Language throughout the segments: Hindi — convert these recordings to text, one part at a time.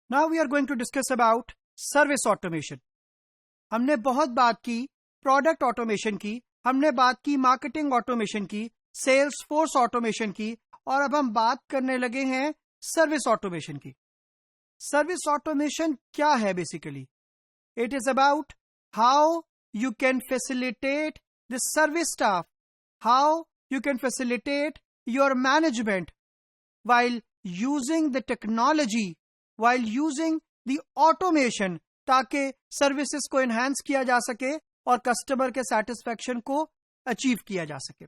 Now we are going to discuss about service automation. हमने बहुत बात की प्रोडक्ट ऑटोमेशन की, हमने बात की मार्केटिंग ऑटोमेशन की, सेल्स फोर्स ऑटोमेशन की, और अब हम बात करने लगे हैं सर्विस ऑटोमेशन की. सर्विस ऑटोमेशन क्या है basically? It is about how you can facilitate the service staff, how you can facilitate your management while using the technology, while using the automation, ताकि सर्विसेज को एनहांस किया जा सके और कस्टमर के सेटिस्फैक्शन को अचीव किया जा सके.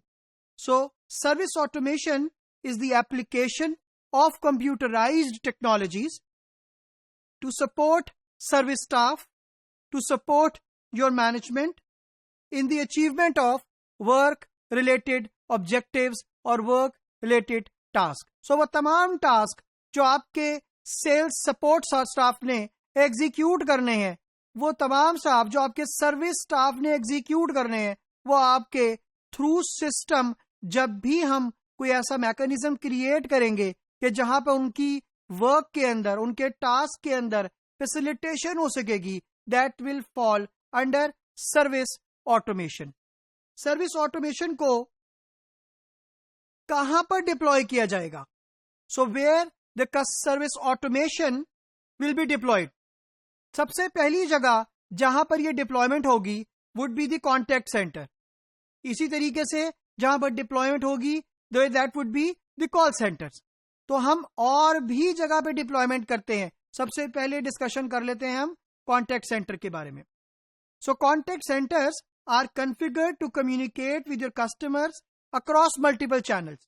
So service automation is the application of computerised technologies to support service staff, to support your management in the achievement of work related objectives और वर्क रिलेटेड टास्क. सो वो तमाम टास्क जो आपके सेल्स सपोर्ट स्टाफ ने एग्जीक्यूट करने हैं, वो तमाम स्टाफ जो आपके सर्विस स्टाफ ने एग्जीक्यूट करने हैं, वो आपके थ्रू सिस्टम, जब भी हम कोई ऐसा मैकेनिज्म क्रिएट करेंगे कि जहां पर उनकी वर्क के अंदर, उनके टास्क के अंदर फैसिलिटेशन हो सकेगी, that will fall under service automation. Service automation को कहां पर डिप्लॉय किया जाएगा? So where the service automation will be deployed. सबसे पहली जगह जहां पर यह डिप्लॉयमेंट होगी would be the contact centre. इसी तरीके से जहां पर डिप्लॉयमेंट होगी that would be the call centres. तो हम और भी जगह पे डिप्लॉयमेंट करते हैं. सबसे पहले डिस्कशन कर लेते हैं हम कॉन्टैक्ट सेंटर के बारे में. So contact centres are configured to communicate with your customers across multiple channels.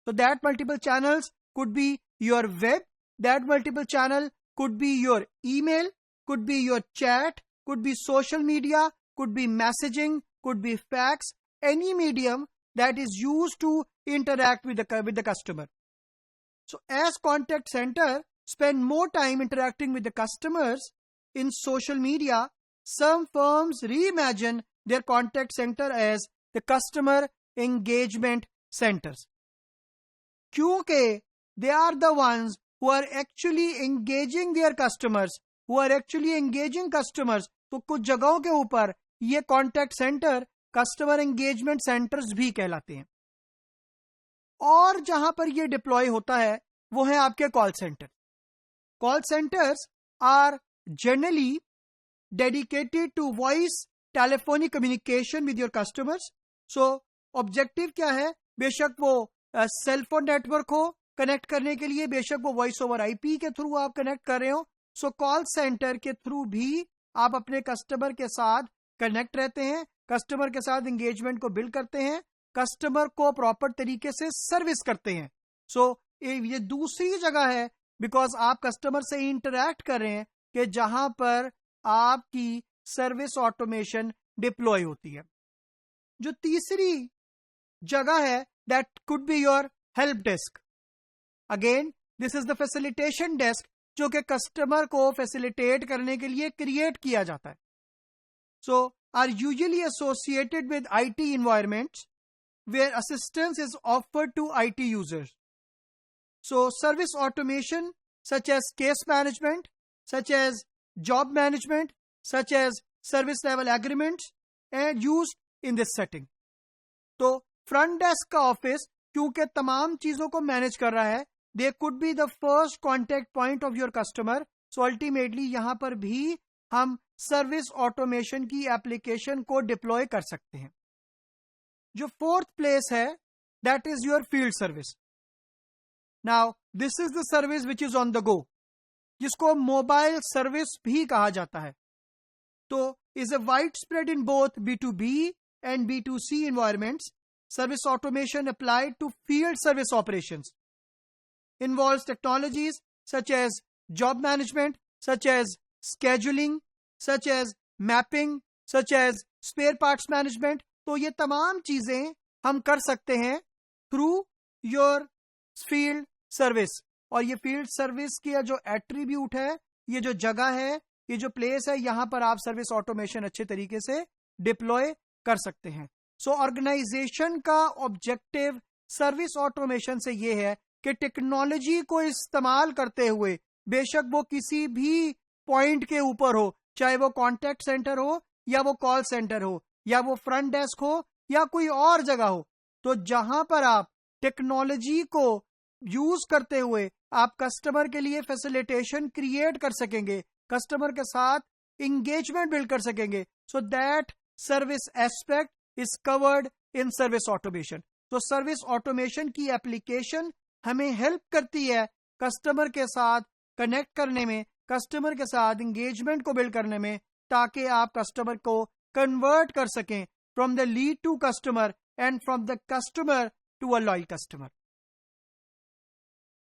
So that multiple channels could be your web, that multiple channel could be your email, could be your chat, could be social media, could be messaging, could be fax, any medium that is used to interact with the customer. So as contact center spend more time interacting with the customers in social media, some firms reimagine their contact center as the customer engagement centers. क्योंकि they are the ones who are actually engaging their customers, तो कुछ जगहों के ऊपर ये contact centre customer engagement centres भी कहलाते हैं. और जहां पर ये डिप्लॉय होता है वो है आपके call centre. Call centres are generally dedicated to voice telephonic communication with your customers. So objective क्या है? बेशक वो सेलफोन नेटवर्क हो कनेक्ट करने के लिए, बेशक वो वॉइस ओवर आईपी के थ्रू आप कनेक्ट कर रहे हो. सो कॉल सेंटर के थ्रू भी आप अपने कस्टमर के साथ कनेक्ट रहते हैं, कस्टमर के साथ एंगेजमेंट को बिल्ड करते हैं, कस्टमर को प्रॉपर तरीके से सर्विस करते हैं. सो ये दूसरी जगह है, बिकॉज आप कस्टमर से इंटरैक्ट कर रहे हैं कि जहां पर आपकी सर्विस ऑटोमेशन डिप्लॉय होती है. जो तीसरी जगह है that could be your help desk. Again this is the facilitation desk जो कि कस्टमर को फैसिलिटेट करने के लिए क्रिएट किया जाता है. So are usually associated with IT environments where assistance is offered to IT users. So service automation such as case management, such as job management, such as service level agreements and used in this setting. तो फ्रंट डेस्क का ऑफिस क्योंकि तमाम चीजों को मैनेज कर रहा है, they could be the first contact point of your customer. So ultimately यहां पर भी हम सर्विस ऑटोमेशन की एप्लीकेशन को डिप्लॉय कर सकते हैं. जो फोर्थ प्लेस है that is your field service. Now this is the service which is on the go, जिसको मोबाइल सर्विस भी कहा जाता है. तो is a widespread in both B2B and B2C environments. Service automation applied to field service operations involves technologies such as job management, such as scheduling, such as mapping, such as spare parts management. तो ये तमाम चीजें हम कर सकते हैं थ्रू योर फील्ड सर्विस. और ये फील्ड सर्विस की जो एट्रीब्यूट है, ये जो जगह है, ये जो प्लेस है, यहां पर आप सर्विस ऑटोमेशन अच्छे तरीके से डिप्लॉय कर सकते हैं. सो ऑर्गेनाइजेशन का ऑब्जेक्टिव सर्विस ऑटोमेशन से ये है कि टेक्नोलॉजी को इस्तेमाल करते हुए बेशक वो किसी भी पॉइंट के ऊपर हो, चाहे वो कॉन्टैक्ट सेंटर हो या वो कॉल सेंटर हो या वो फ्रंट डेस्क हो या कोई और जगह हो। तो जहां पर आप टेक्नोलॉजी को यूज करते हुए आप कस्टमर के लिए फैसिलिटेशन क्रिएट कर सकेंगे, कस्टमर के साथ इंगेजमेंट बिल्ड कर सकेंगे, so that service aspect is covered in service automation. तो सर्विस ऑटोमेशन की एप्लीकेशन हमें हेल्प करती है कस्टमर के साथ कनेक्ट करने में, कस्टमर के साथ इंगेजमेंट को बिल्ड करने में, ताकि आप कस्टमर को कन्वर्ट कर सकें from the lead to customer and from the customer to a loyal customer.